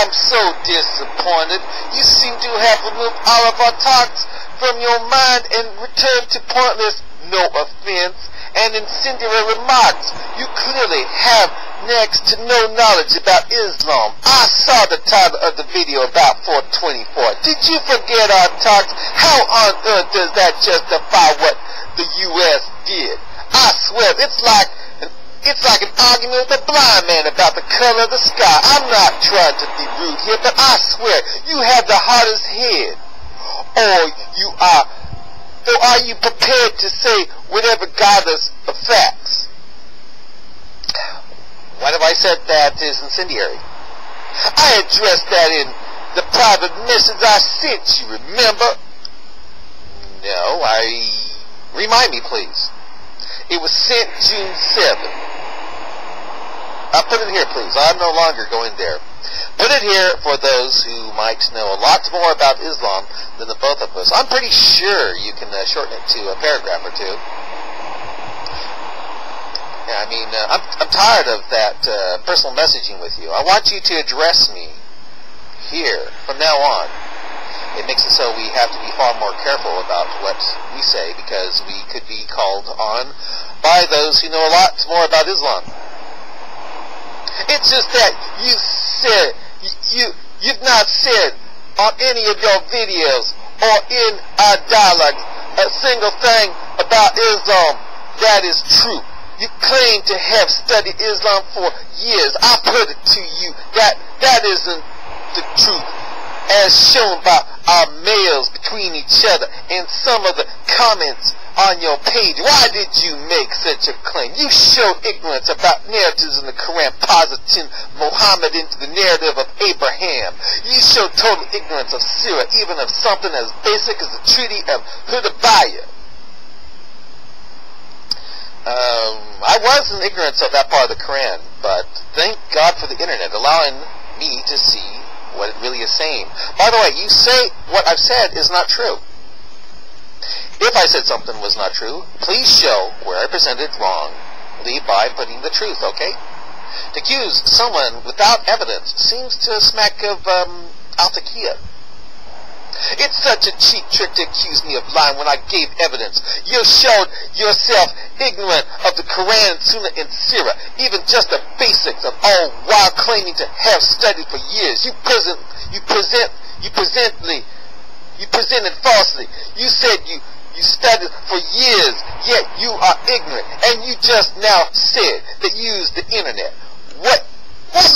I'm so disappointed. You seem to have removed all of our talks from your mind and returned to pointless, no offense, and incendiary remarks. You clearly have next to no knowledge about Islam. I saw the title of the video about 424. Did you forget our talks? How on earth does that justify what the U.S. did? I swear, it's like an argument with a blind man about the color of the sky. I'm not trying to be rude here, but I swear, you have the hardest head. Or are you prepared to say whatever gathers the facts? What if I said that is incendiary? I addressed that in the private message I sent you, remember? No, remind me, please. It was sent June 7th. I'll put it here, please. I'm no longer going there. Put it here for those who might know a lot more about Islam than the both of us. I'm pretty sure you can shorten it to a paragraph or two. Yeah, I mean, I'm tired of that personal messaging with you. I want you to address me here from now on. It makes it so we have to be far more careful about what we say because we could be called on by those who know a lot more about Islam. It's just that you've not said on any of your videos or in our dialogues a single thing about Islam that is true. You claim to have studied Islam for years. I put it to you that isn't the truth, as shown by our mails between each other and some of the comments on your page. Why did you make such a claim? You showed ignorance about narratives in the Quran positing Muhammad into the narrative of Abraham. You showed total ignorance of Sirah, even of something as basic as the Treaty of Hudaybiyah. I was in ignorance of that part of the Quran, but thank God for the internet allowing me to see what it really is saying. By the way, you say what I've said is not true. If I said something was not true, please show where I presented it wrong. Lead by putting the truth, okay? To accuse someone without evidence seems to smack of al-taqiyya. It's such a cheap trick to accuse me of lying when I gave evidence. You showed yourself ignorant of the Quran, Sunnah, and Sirah, even just the basics of all, while claiming to have studied for years. You presented falsely. You said you studied for years, yet you are ignorant, and you just now said that you used the internet. What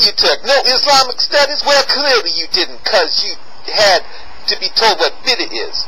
you took? No Islamic studies? Well, clearly you didn't, because you had to be told what bid'ah is.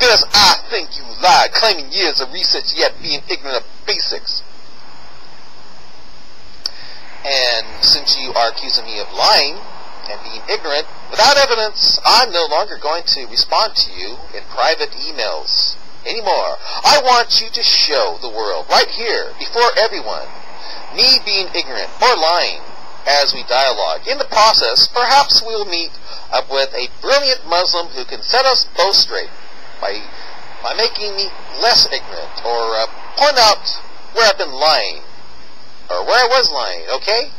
Thus, I think you lied, claiming years of research yet being ignorant of basics. And since you are accusing me of lying and being ignorant without evidence, I'm no longer going to respond to you in private emails anymore. I want you to show the world right here before everyone me being ignorant or lying as we dialogue. In the process, perhaps we'll meet up with a brilliant Muslim who can set us both straight by making me less ignorant, or point out where I've been lying or where I was lying, okay?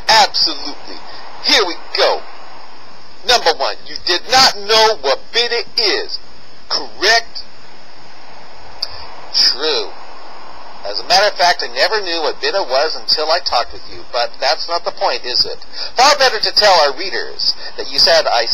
Absolutely. Here we go. Number one, you did not know what bid'ah is, correct? True. As a matter of fact, I never knew what bid'ah was until I talked with you, but that's not the point, is it? Far better to tell our readers that you said I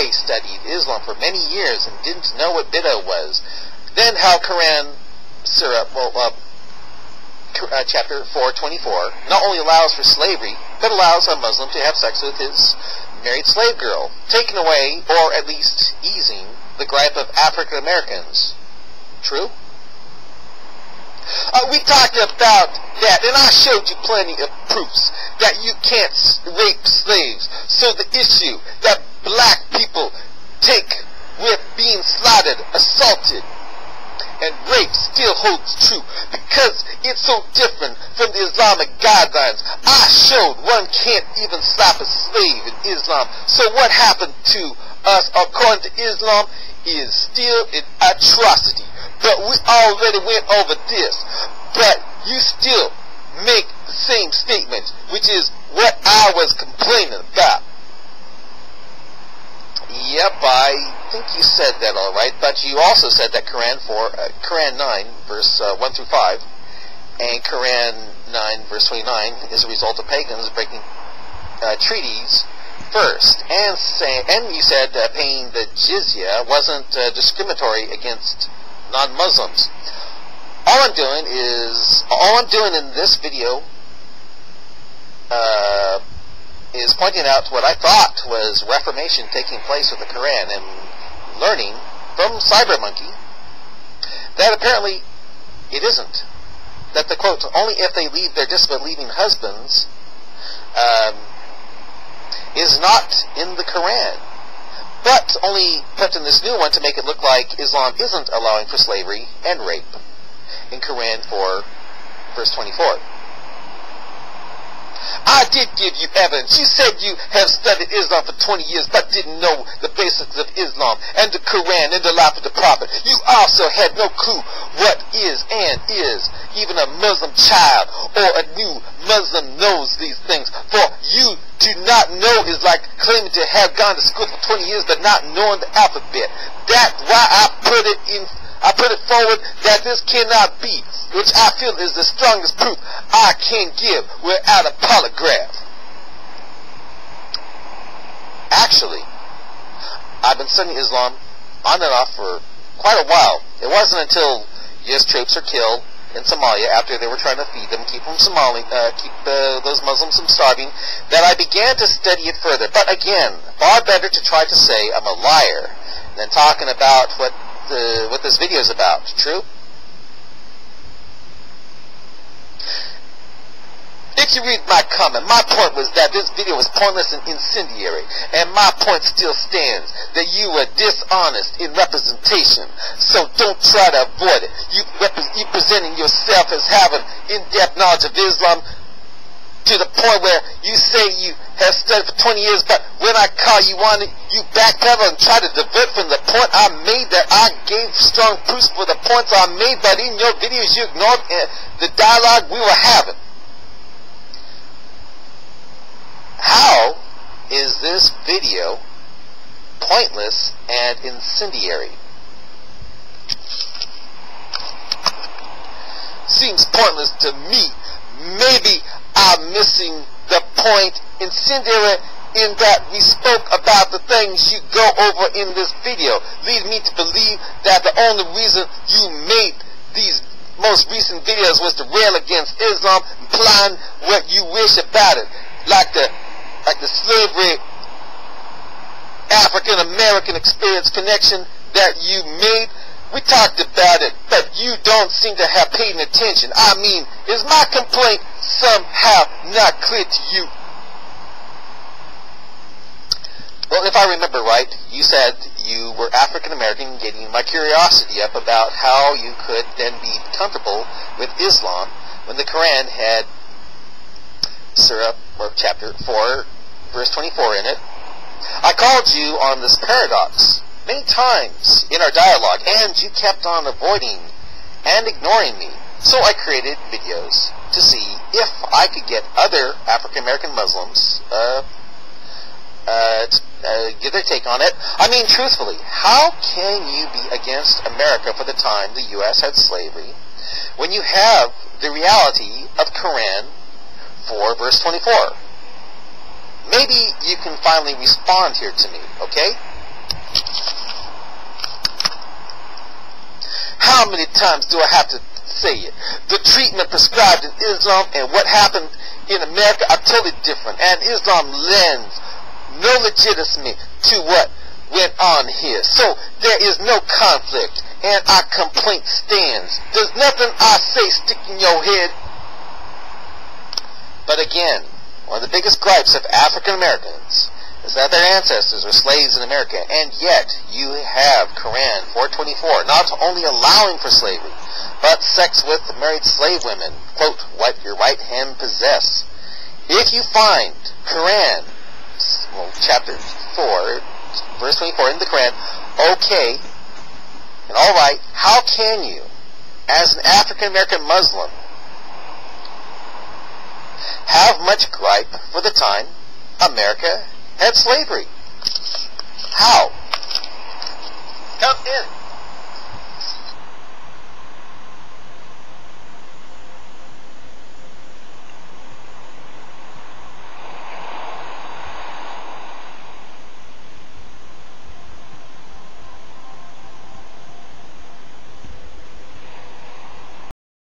studied Islam for many years and didn't know what bid'ah was, than how Quran Surah, chapter 424 not only allows for slavery, but allows a Muslim to have sex with his married slave girl, taking away, or at least easing, the gripe of African Americans. True? We talked about that, and I showed you plenty of proofs that you can't rape slaves. So the issue that black people take with being slaughtered, assaulted, and raped still holds true because it's so different from the Islamic guidelines. I showed one can't even slap a slave in Islam. So what happened to us according to Islam is still an atrocity. But we already went over this. But you still make the same statement, which is what I was complaining but you also said that Quran 9, verse 1 through 5, and Quran 9, verse 29 is a result of pagans breaking treaties first, and you said paying the jizya wasn't discriminatory against non-Muslims. All I'm doing in this video is pointing out what I thought was reformation taking place with the Quran, and learning from CyberMonkey that apparently it isn't. That the quote, only if they leave their disbelieving husbands, is not in the Quran, but only put in this new one to make it look like Islam isn't allowing for slavery and rape in Quran 4, verse 24. I did give you evidence. You said you have studied Islam for 20 years but didn't know the basics of Islam and the Quran and the life of the Prophet. You also had no clue what is and is. Even a Muslim child or a new Muslim knows these things. For you to not know is like claiming to have gone to school for 20 years but not knowing the alphabet. That's why I put it forward that this cannot be, which I feel is the strongest proof I can give without a polygraph. Actually, I've been studying Islam on and off for quite a while. It wasn't until U.S. troops were killed in Somalia after they were trying to feed them, keep those Muslims from starving, that I began to study it further. But again, far better to try to say I'm a liar than talking about what this video is about. True? If you read my comment, my point was that this video was pointless and incendiary, and my point still stands, that you were dishonest in representation, so don't try to avoid it. You presenting yourself as having in-depth knowledge of Islam to the point where you say you have studied for 20 years, but when I call you on it, you backpedal and try to divert from the point I made, that I gave strong proofs for the points I made, but in your videos you ignored the dialogue we were having. How is this video pointless and incendiary? Seems pointless to me. Maybe I'm missing the point. Incendiary in that we spoke about the things you go over in this video, leading me to believe that the only reason you made these most recent videos was to rail against Islam, implying what you wish about it, like the slavery African-American experience connection that you made. We talked about it, but you don't seem to have paid attention. I mean, is my complaint somehow not clear to you? Well, if I remember right, you said you were African-American, getting my curiosity up about how you could then be comfortable with Islam when the Quran had Surah, or chapter 4, verse 24 in it. I called you on this paradox many times in our dialogue, and you kept on avoiding and ignoring me. So I created videos to see if I could get other African-American Muslims give their take on it. I mean, truthfully, how can you be against America for the time the U.S. had slavery when you have the reality of Quran 4, verse 24? Maybe you can finally respond here to me, okay? How many times do I have to say it? The treatment prescribed in Islam and what happened in America are totally different, and Islam lends no legitimacy to what went on here. So there is no conflict, and our complaint stands. Does nothing I say stick in your head? But again, one of the biggest gripes of African Americans is that their ancestors were slaves in America, and yet you have Quran 424 not only allowing for slavery, but sex with married slave women, quote, what your right hand possess. If you find Quran, well, chapter 4, verse 24 in the Quran, okay and alright, how can you, as an African American Muslim, have much gripe for the time America had slavery? How? Come in.